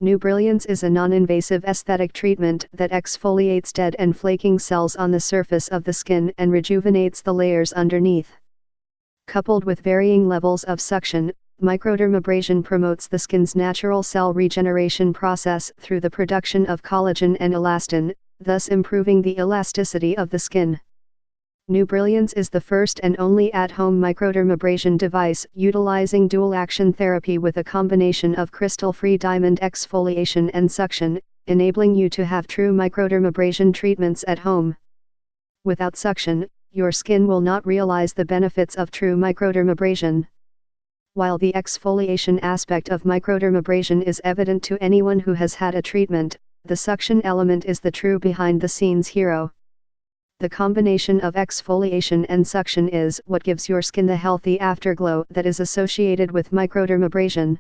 NuBrilliance is a non-invasive aesthetic treatment that exfoliates dead and flaking cells on the surface of the skin and rejuvenates the layers underneath. Coupled with varying levels of suction, microdermabrasion promotes the skin's natural cell regeneration process through the production of collagen and elastin, thus improving the elasticity of the skin. NuBrilliance is the first and only at-home microdermabrasion device utilizing dual-action therapy with a combination of crystal-free diamond exfoliation and suction, enabling you to have true microdermabrasion treatments at home. Without suction, your skin will not realize the benefits of true microdermabrasion. While the exfoliation aspect of microdermabrasion is evident to anyone who has had a treatment, the suction element is the true behind-the-scenes hero. The combination of exfoliation and suction is what gives your skin the healthy afterglow that is associated with microdermabrasion.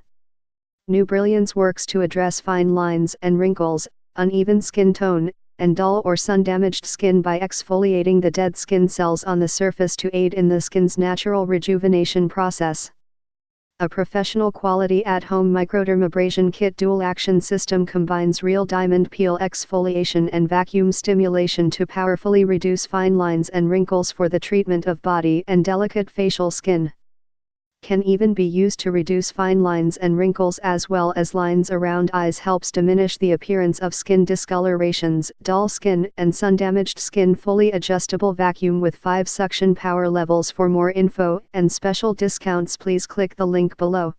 NuBrilliance works to address fine lines and wrinkles, uneven skin tone, and dull or sun-damaged skin by exfoliating the dead skin cells on the surface to aid in the skin's natural rejuvenation process. A professional quality at-home microdermabrasion kit dual-action system combines real diamond peel exfoliation and vacuum stimulation to powerfully reduce fine lines and wrinkles for the treatment of body and delicate facial skin. Can even be used to reduce fine lines and wrinkles as well as lines around eyes. Helps diminish the appearance of skin discolorations, dull skin and sun-damaged skin. Fully adjustable vacuum with 5 suction power levels. For more info and special discounts, please click the link below.